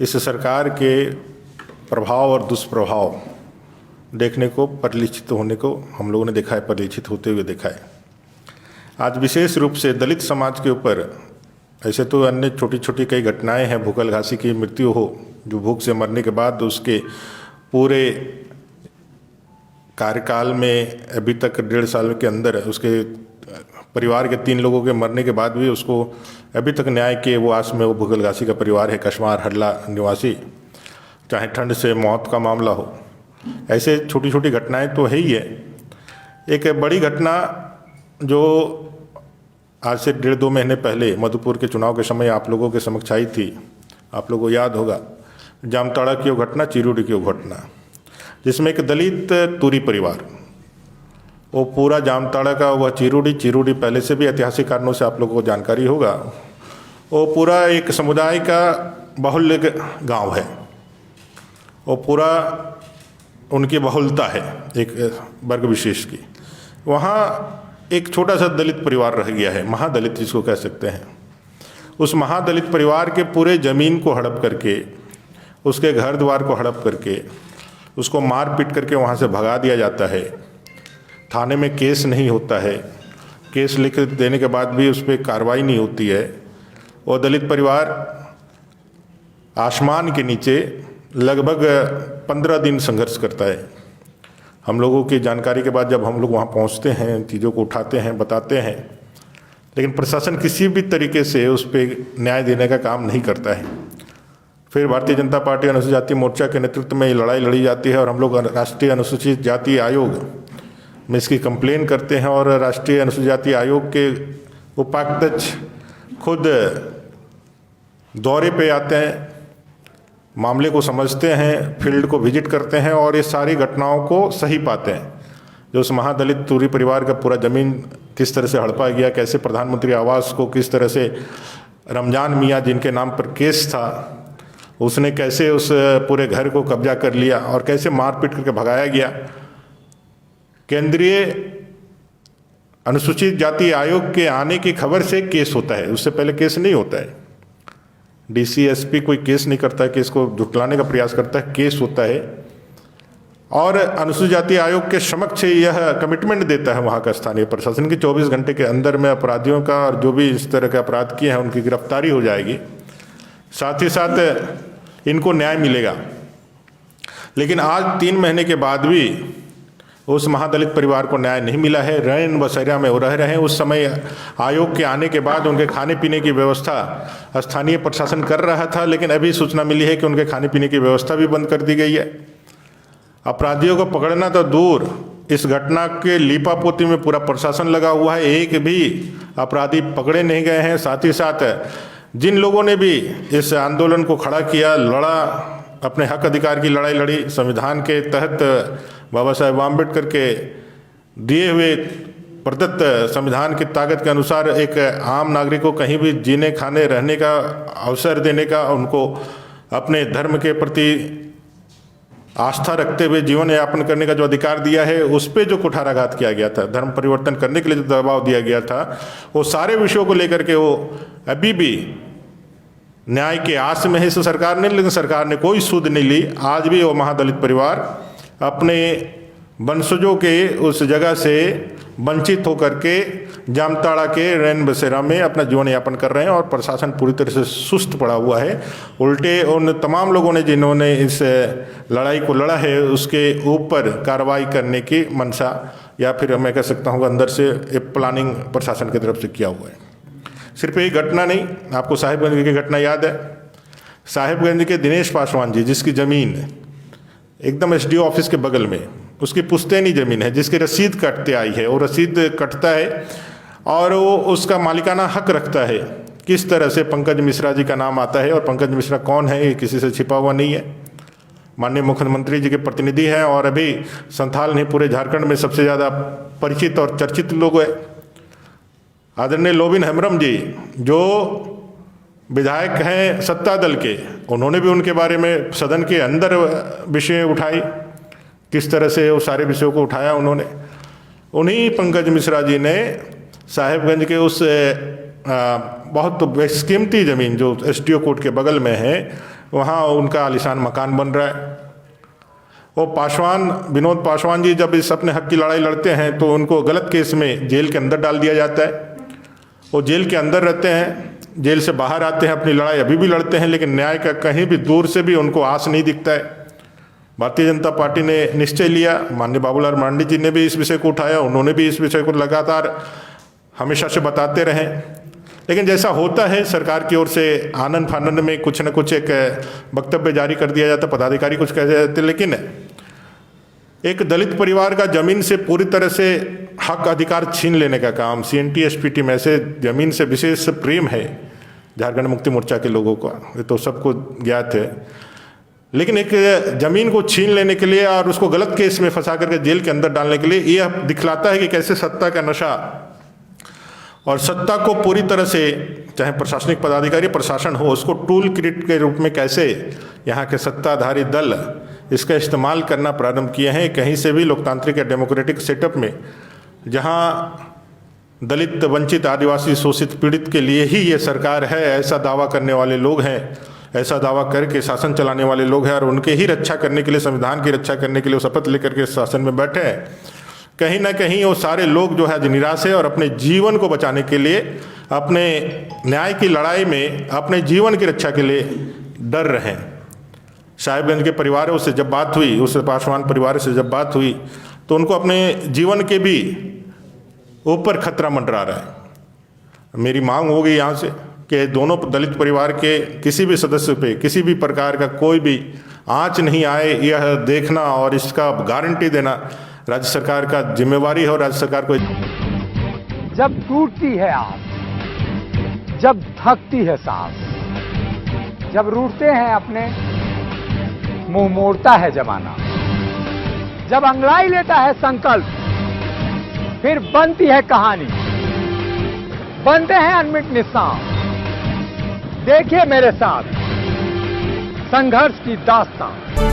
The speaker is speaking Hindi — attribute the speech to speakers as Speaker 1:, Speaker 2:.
Speaker 1: इस सरकार के प्रभाव और दुष्प्रभाव देखने को, परिलक्षित होने को हम लोगों ने देखा है, परिलक्षित होते हुए देखा है। आज विशेष रूप से दलित समाज के ऊपर, ऐसे तो अन्य छोटी छोटी कई घटनाएं हैं, भूखल घासी की मृत्यु हो, जो भूख से मरने के बाद उसके पूरे कार्यकाल में अभी तक 1.5 साल के अंदर उसके परिवार के 3 लोगों के मरने के बाद भी उसको अभी तक न्याय के वो आस में वो भूखल घासी का परिवार है, कश्मार हल्ला निवासी, चाहे ठंड से मौत का मामला हो। ऐसे छोटी छोटी घटनाएं तो है ही है। एक बड़ी घटना जो आज से 1.5-2 महीने पहले मधुपुर के चुनाव के समय आप लोगों के समक्ष आई थी, आप लोगों को याद होगा, जामताड़ा की वो घटना, चिरूडी की वो घटना, जिसमें एक दलित तुरी परिवार, वो पूरा जामताड़ा का वह चिरूडी पहले से भी ऐतिहासिक कारणों से आप लोगों को जानकारी होगा, वो पूरा एक समुदाय का बाहुल्य गांव है, वो पूरा उनकी बहुलता है एक वर्ग विशेष की। वहाँ एक छोटा सा दलित परिवार रह गया है, महादलित जिसको कह सकते हैं। उस महादलित परिवार के पूरे ज़मीन को हड़प करके, उसके घर द्वार को हड़प करके, उसको मार पीट करके वहाँ से भगा दिया जाता है। थाने में केस नहीं होता है, केस लिख देने के बाद भी उस पर कार्रवाई नहीं होती है। वो दलित परिवार आसमान के नीचे लगभग 15 दिन संघर्ष करता है। हम लोगों की जानकारी के बाद जब हम लोग वहाँ पहुँचते हैं, चीज़ों को उठाते हैं, बताते हैं, लेकिन प्रशासन किसी भी तरीके से उस पर न्याय देने का काम नहीं करता है। फिर भारतीय जनता पार्टी अनुसूचित जाति मोर्चा के नेतृत्व में ये लड़ाई लड़ी जाती है और हम लोग राष्ट्रीय अनुसूचित जाति आयोग में इसकी कंप्लेन करते हैं और राष्ट्रीय अनुसूचित जाति आयोग के उपाध्यक्ष खुद दौरे पे आते हैं, मामले को समझते हैं, फील्ड को विजिट करते हैं और ये सारी घटनाओं को सही पाते हैं। जो उस महादलित तुरी परिवार का पूरा ज़मीन किस तरह से हड़पा गया, कैसे प्रधानमंत्री आवास को किस तरह से रमजान मियाँ जिनके नाम पर केस था, उसने कैसे उस पूरे घर को कब्जा कर लिया और कैसे मारपीट करके भगाया गया। केंद्रीय अनुसूचित जाति आयोग के आने की खबर से केस होता है, उससे पहले केस नहीं होता है। डीसी एसपी कोई केस नहीं करता है, केस को झुटलाने का प्रयास करता है, केस होता है। और अनुसूचित जाति आयोग के समक्ष यह कमिटमेंट देता है वहाँ का स्थानीय प्रशासन की 24 घंटे के अंदर में अपराधियों का और जो भी इस तरह के अपराध किए हैं उनकी गिरफ्तारी हो जाएगी, साथ ही साथ इनको न्याय मिलेगा। लेकिन आज 3 महीने के बाद भी उस महादलित परिवार को न्याय नहीं मिला है। रैन बसेरा में वो रह रहे हैं। उस समय आयोग के आने के बाद उनके खाने पीने की व्यवस्था स्थानीय प्रशासन कर रहा था, लेकिन अभी सूचना मिली है कि उनके खाने पीने की व्यवस्था भी बंद कर दी गई है। अपराधियों को पकड़ना तो दूर, इस घटना के लीपापोती में पूरा प्रशासन लगा हुआ है, एक भी अपराधी पकड़े नहीं गए हैं। साथ ही साथ जिन लोगों ने भी इस आंदोलन को खड़ा किया, लड़ा, अपने हक अधिकार की लड़ाई लड़ी, संविधान के तहत बाबा साहेब आम्बेडकर के दिए हुए प्रदत्त संविधान की ताकत के अनुसार एक आम नागरिक को कहीं भी जीने, खाने, रहने का अवसर देने का, उनको अपने धर्म के प्रति आस्था रखते हुए जीवन यापन करने का जो अधिकार दिया है, उस पर जो कुठाराघात किया गया था, धर्म परिवर्तन करने के लिए जो दबाव दिया गया था, वो सारे विषयों को लेकर के वो अभी भी न्याय के आस में है इस सरकार ने, लेकिन सरकार ने कोई सुध नहीं ली। आज भी वो महादलित परिवार अपने वंशजों के उस जगह से वंचित होकर के जामताड़ा के रैन बसेरा में अपना जीवन यापन कर रहे हैं और प्रशासन पूरी तरह से सुस्त पड़ा हुआ है। उल्टे उन तमाम लोगों ने जिन्होंने इस लड़ाई को लड़ा है उसके ऊपर कार्रवाई करने की मंशा, या फिर मैं कह सकता हूँ अंदर से एक प्लानिंग प्रशासन की तरफ से किया हुआ है। सिर्फ एक घटना नहीं, आपको साहिबगंज की घटना याद है। साहिबगंज के दिनेश पासवान जी, जिसकी ज़मीन एकदम एसडीओ ऑफिस के बगल में, उसकी पुश्तैनी ज़मीन है, जिसकी रसीद कटते आई है, वो रसीद कटता है और वो उसका मालिकाना हक रखता है। किस तरह से पंकज मिश्रा जी का नाम आता है, और पंकज मिश्रा कौन है ये किसी से छिपा हुआ नहीं है। माननीय मुख्यमंत्री जी के प्रतिनिधि हैं और अभी संथाल नहीं पूरे झारखंड में सबसे ज़्यादा परिचित और चर्चित लोग हैं। आदरणीय लोबिन हेम्ब्रम जी जो विधायक हैं सत्ता दल के, उन्होंने भी उनके बारे में सदन के अंदर विषय उठाई, किस तरह से वो सारे विषयों को उठाया उन्होंने। उन्हीं पंकज मिश्रा जी ने साहिबगंज के उस बहुत बेशकीमती ज़मीन जो एसडीओ कोर्ट के बगल में है, वहाँ उनका आलीशान मकान बन रहा है। वो पासवान, विनोद पासवान जी जब इस अपने हक की लड़ाई लड़ते हैं तो उनको गलत केस में जेल के अंदर डाल दिया जाता है। वो जेल के अंदर रहते हैं, जेल से बाहर आते हैं, अपनी लड़ाई अभी भी लड़ते हैं, लेकिन न्याय का कहीं भी दूर से भी उनको आस नहीं दिखता है। भारतीय जनता पार्टी ने निश्चय लिया, माननीय बाबूलाल मरांडी जी ने भी इस विषय को उठाया, उन्होंने भी इस विषय को लगातार हमेशा से बताते रहे, लेकिन जैसा होता है सरकार की ओर से आनंद फानंद में कुछ न कुछ एक वक्तव्य जारी कर दिया जाता, पदाधिकारी कुछ कह जाते। लेकिन एक दलित परिवार का जमीन से पूरी तरह से हक अधिकार छीन लेने का काम CNT SPT में से जमीन से विशेष प्रेम है झारखंड मुक्ति मोर्चा के लोगों का, ये तो सबको ज्ञात है। लेकिन एक जमीन को छीन लेने के लिए और उसको गलत केस में फंसा करके जेल के अंदर डालने के लिए यह दिखलाता है कि कैसे सत्ता का नशा और सत्ता को पूरी तरह से, चाहे प्रशासनिक पदाधिकारी प्रशासन हो, उसको टूल किट के रूप में कैसे यहाँ के सत्ताधारी दल इसका इस्तेमाल करना प्रारंभ किए हैं। कहीं से भी लोकतांत्रिक या डेमोक्रेटिक सेटअप में जहाँ दलित, वंचित, आदिवासी, शोषित, पीड़ित के लिए ही ये सरकार है, ऐसा दावा करने वाले लोग हैं, ऐसा दावा करके शासन चलाने वाले लोग हैं और उनके ही रक्षा करने के लिए, संविधान की रक्षा करने के लिए वो शपथ लेकर के शासन में बैठे हैं। कहीं ना कहीं वो सारे लोग जो है आज निराश है और अपने जीवन को बचाने के लिए, अपने न्याय की लड़ाई में अपने जीवन की रक्षा के लिए डर रहे हैं। साहिबगंज के परिवारों से जब बात हुई, उस पासवान परिवार से जब बात हुई, तो उनको अपने जीवन के भी ऊपर खतरा मंडरा रहा है। मेरी मांग होगी यहाँ से कि दोनों दलित परिवार के किसी भी सदस्य पे किसी भी प्रकार का कोई भी आंच नहीं आए, यह देखना और इसका गारंटी देना राज्य सरकार का जिम्मेवारी है। और राज्य सरकार को
Speaker 2: जब टूटती है आस, जब थकती है सांस, जब रूठते हैं अपने, मुंह मोड़ता है जमाना, जब अंगड़ाई लेता है संकल्प, फिर बनती है कहानी, बनते हैं अनमिट निशान। देखिए मेरे साथ संघर्ष की दास्तान।